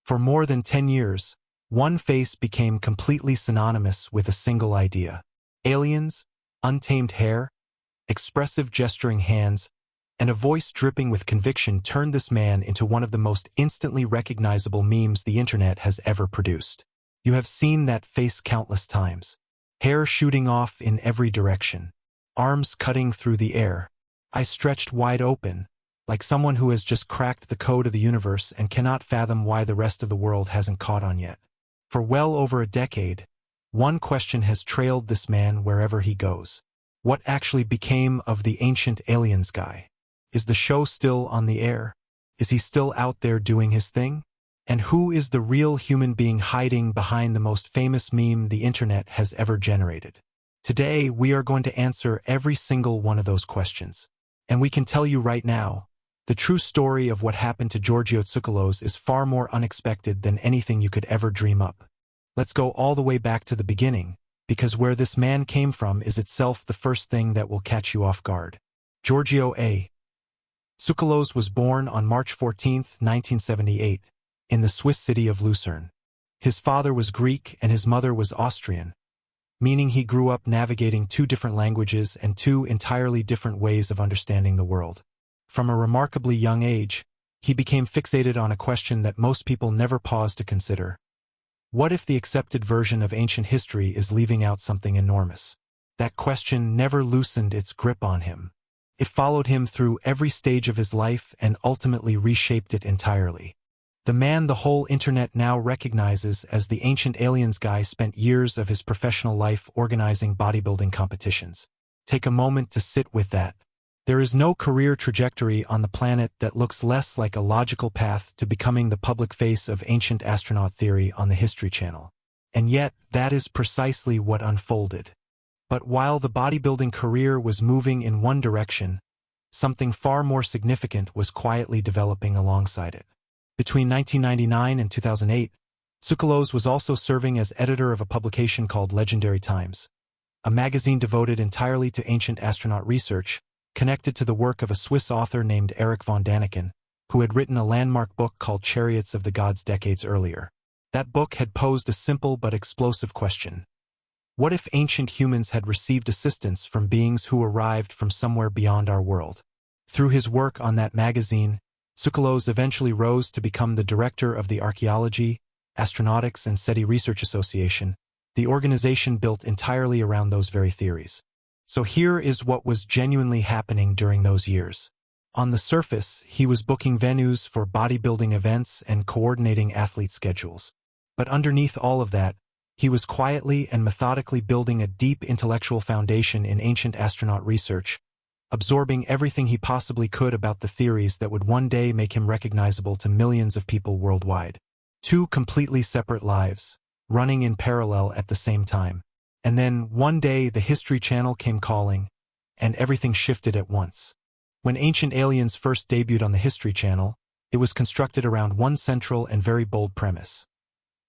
For more than 10 years, one face became completely synonymous with a single idea. Aliens, untamed hair, expressive gesturing hands, and a voice dripping with conviction turned this man into one of the most instantly recognizable memes the internet has ever produced. You have seen that face countless times. Hair shooting off in every direction. Arms cutting through the air. Eyes stretched wide open, like someone who has just cracked the code of the universe and cannot fathom why the rest of the world hasn't caught on yet. For well over a decade, one question has trailed this man wherever he goes. What actually became of the ancient aliens guy? Is the show still on the air? Is he still out there doing his thing? And who is the real human being hiding behind the most famous meme the internet has ever generated? Today, we are going to answer every single one of those questions. And we can tell you right now, the true story of what happened to Giorgio Tsoukalos is far more unexpected than anything you could ever dream up. Let's go all the way back to the beginning, because where this man came from is itself the first thing that will catch you off guard. Giorgio A. Tsoukalos was born on March 14, 1978, in the Swiss city of Lucerne. His father was Greek and his mother was Austrian, meaning he grew up navigating two different languages and two entirely different ways of understanding the world. From a remarkably young age, he became fixated on a question that most people never pause to consider. What if the accepted version of ancient history is leaving out something enormous? That question never loosened its grip on him. It followed him through every stage of his life and ultimately reshaped it entirely. The man the whole internet now recognizes as the ancient aliens guy spent years of his professional life organizing bodybuilding competitions. Take a moment to sit with that. There is no career trajectory on the planet that looks less like a logical path to becoming the public face of ancient astronaut theory on the History Channel. And yet, that is precisely what unfolded. But while the bodybuilding career was moving in one direction, something far more significant was quietly developing alongside it. Between 1999 and 2008, Tsoukalos was also serving as editor of a publication called Legendary Times, a magazine devoted entirely to ancient astronaut research, connected to the work of a Swiss author named Erich von Däniken, who had written a landmark book called Chariots of the Gods decades earlier. That book had posed a simple but explosive question. What if ancient humans had received assistance from beings who arrived from somewhere beyond our world? Through his work on that magazine, Tsoukalos eventually rose to become the director of the Archaeology, Astronautics and SETI Research Association, the organization built entirely around those very theories. So here is what was genuinely happening during those years. On the surface, he was booking venues for bodybuilding events and coordinating athlete schedules. But underneath all of that, he was quietly and methodically building a deep intellectual foundation in ancient astronaut research, absorbing everything he possibly could about the theories that would one day make him recognizable to millions of people worldwide. Two completely separate lives, running in parallel at the same time. And then, one day, the History Channel came calling, and everything shifted at once. When Ancient Aliens first debuted on the History Channel, it was constructed around one central and very bold premise: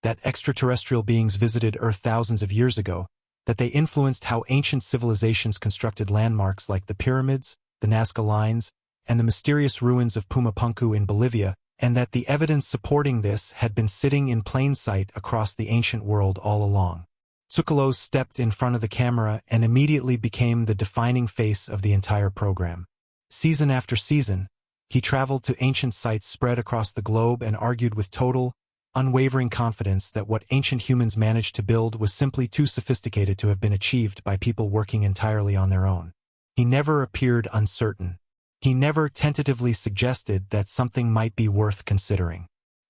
that extraterrestrial beings visited Earth thousands of years ago, that they influenced how ancient civilizations constructed landmarks like the pyramids, the Nazca Lines, and the mysterious ruins of Pumapunku in Bolivia, and that the evidence supporting this had been sitting in plain sight across the ancient world all along. Tsoukalos stepped in front of the camera and immediately became the defining face of the entire program. Season after season, he traveled to ancient sites spread across the globe and argued with total, unwavering confidence that what ancient humans managed to build was simply too sophisticated to have been achieved by people working entirely on their own. He never appeared uncertain. He never tentatively suggested that something might be worth considering.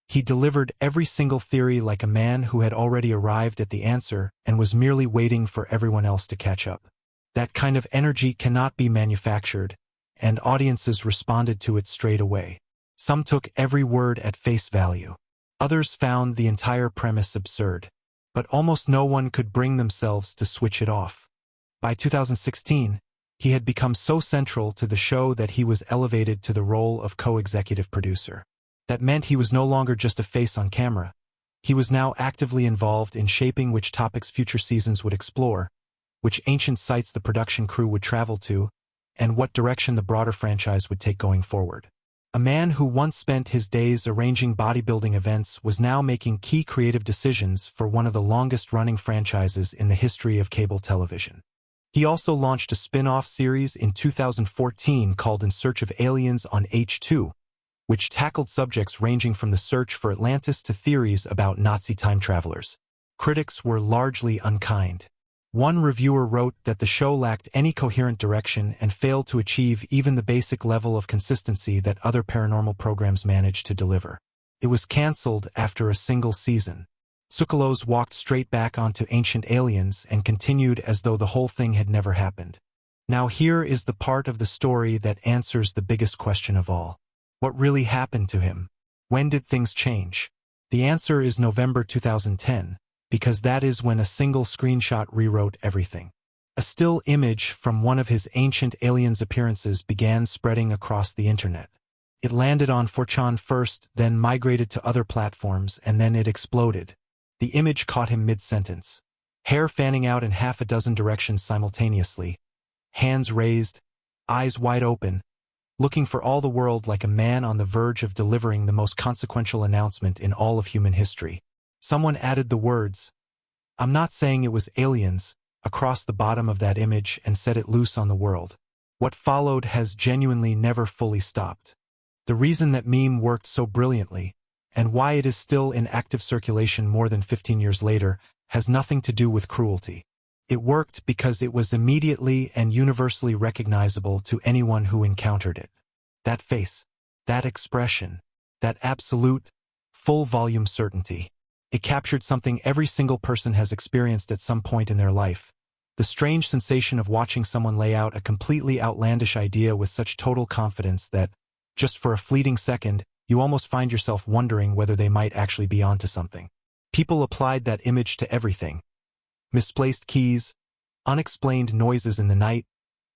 He delivered every single theory like a man who had already arrived at the answer and was merely waiting for everyone else to catch up. That kind of energy cannot be manufactured, and audiences responded to it straight away. Some took every word at face value. Others found the entire premise absurd, but almost no one could bring themselves to switch it off. By 2016, he had become so central to the show that he was elevated to the role of co-executive producer. That meant he was no longer just a face on camera. He was now actively involved in shaping which topics future seasons would explore, which ancient sites the production crew would travel to, and what direction the broader franchise would take going forward. A man who once spent his days arranging bodybuilding events was now making key creative decisions for one of the longest-running franchises in the history of cable television. He also launched a spin-off series in 2014 called In Search of Aliens on H2, which tackled subjects ranging from the search for Atlantis to theories about Nazi time travelers. Critics were largely unkind. One reviewer wrote that the show lacked any coherent direction and failed to achieve even the basic level of consistency that other paranormal programs managed to deliver. It was cancelled after a single season. Tsoukalos walked straight back onto Ancient Aliens and continued as though the whole thing had never happened. Now here is the part of the story that answers the biggest question of all. What really happened to him? When did things change? The answer is November 2010. Because that is when a single screenshot rewrote everything. A still image from one of his Ancient Aliens appearances began spreading across the internet. It landed on 4chan first, then migrated to other platforms, and then it exploded. The image caught him mid-sentence. Hair fanning out in half a dozen directions simultaneously. Hands raised, eyes wide open, looking for all the world like a man on the verge of delivering the most consequential announcement in all of human history. Someone added the words, "I'm not saying it was aliens," across the bottom of that image and set it loose on the world. What followed has genuinely never fully stopped. The reason that meme worked so brilliantly, and why it is still in active circulation more than 15 years later, has nothing to do with cruelty. It worked because it was immediately and universally recognizable to anyone who encountered it. That face, that expression, that absolute, full-volume certainty. It captured something every single person has experienced at some point in their life. The strange sensation of watching someone lay out a completely outlandish idea with such total confidence that, just for a fleeting second, you almost find yourself wondering whether they might actually be onto something. People applied that image to everything. Misplaced keys, unexplained noises in the night,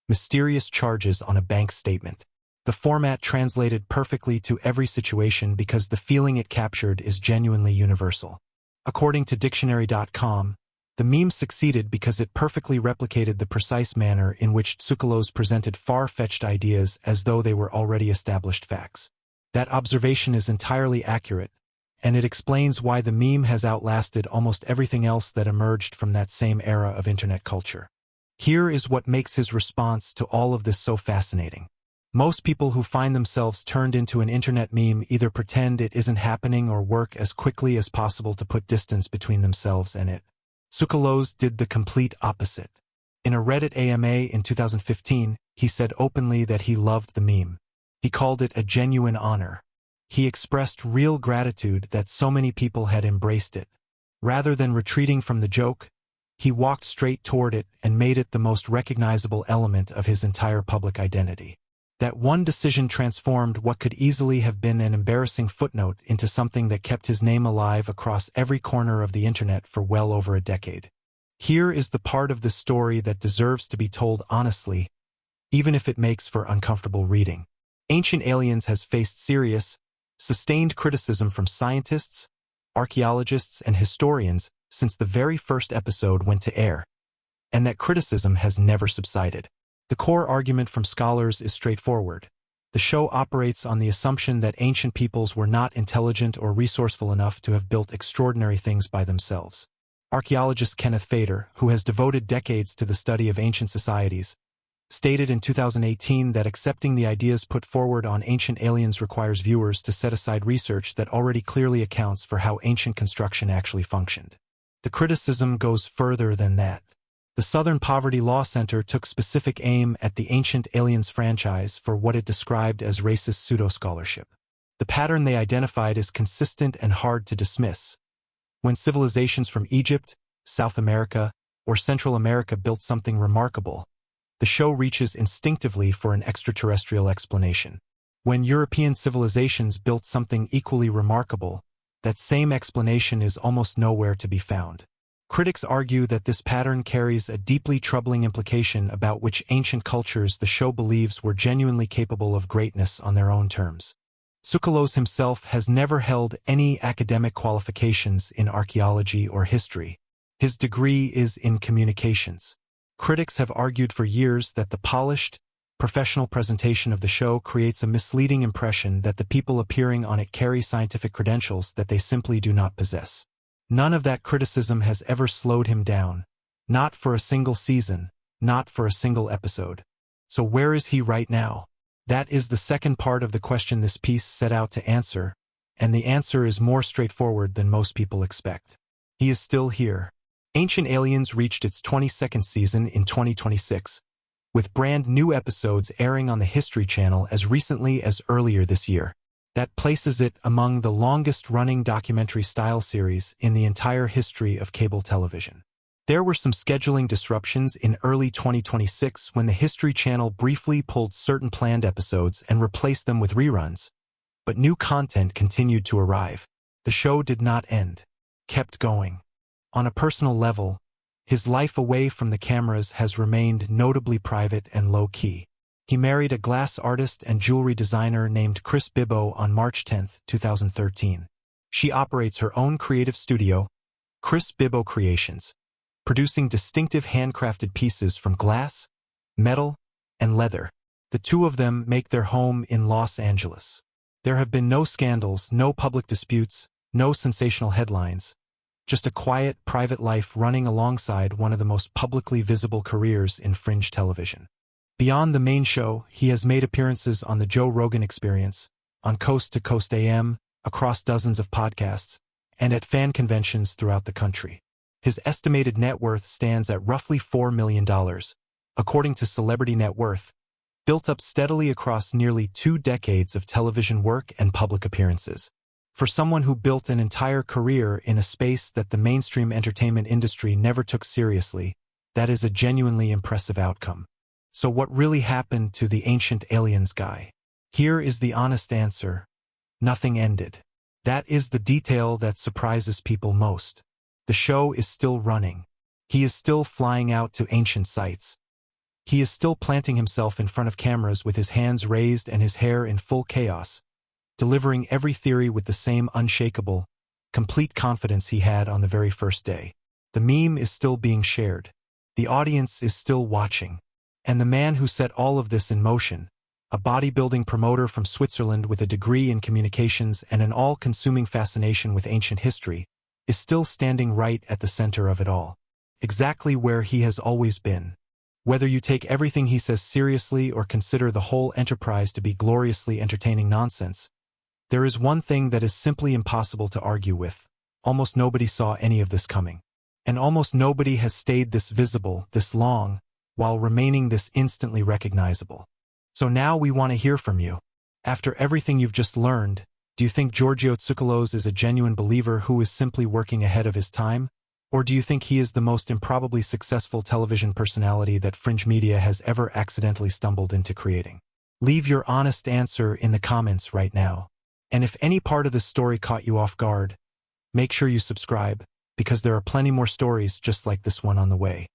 mysterious charges on a bank statement. The format translated perfectly to every situation because the feeling it captured is genuinely universal. According to dictionary.com, the meme succeeded because it perfectly replicated the precise manner in which Tsoukalos presented far-fetched ideas as though they were already established facts. That observation is entirely accurate, and it explains why the meme has outlasted almost everything else that emerged from that same era of internet culture. Here is what makes his response to all of this so fascinating. Most people who find themselves turned into an internet meme either pretend it isn't happening or work as quickly as possible to put distance between themselves and it. Tsoukalos did the complete opposite. In a Reddit AMA in 2015, he said openly that he loved the meme. He called it a genuine honor. He expressed real gratitude that so many people had embraced it. Rather than retreating from the joke, he walked straight toward it and made it the most recognizable element of his entire public identity. That one decision transformed what could easily have been an embarrassing footnote into something that kept his name alive across every corner of the internet for well over a decade. Here is the part of the story that deserves to be told honestly, even if it makes for uncomfortable reading. Ancient Aliens has faced serious, sustained criticism from scientists, archaeologists, and historians since the very first episode went to air, and that criticism has never subsided. The core argument from scholars is straightforward. The show operates on the assumption that ancient peoples were not intelligent or resourceful enough to have built extraordinary things by themselves. Archaeologist Kenneth Fader, who has devoted decades to the study of ancient societies, stated in 2018 that accepting the ideas put forward on Ancient Aliens requires viewers to set aside research that already clearly accounts for how ancient construction actually functioned. The criticism goes further than that. The Southern Poverty Law Center took specific aim at the Ancient Aliens franchise for what it described as racist pseudo-scholarship. The pattern they identified is consistent and hard to dismiss. When civilizations from Egypt, South America, or Central America built something remarkable, the show reaches instinctively for an extraterrestrial explanation. When European civilizations built something equally remarkable, that same explanation is almost nowhere to be found. Critics argue that this pattern carries a deeply troubling implication about which ancient cultures the show believes were genuinely capable of greatness on their own terms. Tsoukalos himself has never held any academic qualifications in archaeology or history. His degree is in communications. Critics have argued for years that the polished, professional presentation of the show creates a misleading impression that the people appearing on it carry scientific credentials that they simply do not possess. None of that criticism has ever slowed him down. Not for a single season, not for a single episode. So where is he right now? That is the second part of the question this piece set out to answer, and the answer is more straightforward than most people expect. He is still here. Ancient Aliens reached its 22nd season in 2026, with brand new episodes airing on the History Channel as recently as earlier this year. That places it among the longest-running documentary-style series in the entire history of cable television. There were some scheduling disruptions in early 2026 when the History Channel briefly pulled certain planned episodes and replaced them with reruns, but new content continued to arrive. The show did not end, kept going. On a personal level, his life away from the cameras has remained notably private and low-key. He married a glass artist and jewelry designer named Chris Bibbo on March 10, 2013. She operates her own creative studio, Chris Bibbo Creations, producing distinctive handcrafted pieces from glass, metal, and leather. The two of them make their home in Los Angeles. There have been no scandals, no public disputes, no sensational headlines. Just a quiet, private life running alongside one of the most publicly visible careers in fringe television. Beyond the main show, he has made appearances on The Joe Rogan Experience, on Coast to Coast AM, across dozens of podcasts, and at fan conventions throughout the country. His estimated net worth stands at roughly $4 million, according to Celebrity Net Worth, built up steadily across nearly 2 decades of television work and public appearances. For someone who built an entire career in a space that the mainstream entertainment industry never took seriously, that is a genuinely impressive outcome. So what really happened to the Ancient Aliens guy? Here is the honest answer. Nothing ended. That is the detail that surprises people most. The show is still running. He is still flying out to ancient sites. He is still planting himself in front of cameras with his hands raised and his hair in full chaos, delivering every theory with the same unshakable, complete confidence he had on the very first day. The meme is still being shared. The audience is still watching. And the man who set all of this in motion, a bodybuilding promoter from Switzerland with a degree in communications and an all-consuming fascination with ancient history, is still standing right at the center of it all. Exactly where he has always been. Whether you take everything he says seriously or consider the whole enterprise to be gloriously entertaining nonsense, there is one thing that is simply impossible to argue with. Almost nobody saw any of this coming. And almost nobody has stayed this visible, this long, while remaining this instantly recognizable. So now we want to hear from you. After everything you've just learned, do you think Giorgio Tsoukalos is a genuine believer who is simply working ahead of his time? Or do you think he is the most improbably successful television personality that fringe media has ever accidentally stumbled into creating? Leave your honest answer in the comments right now. And if any part of this story caught you off guard, make sure you subscribe, because there are plenty more stories just like this one on the way.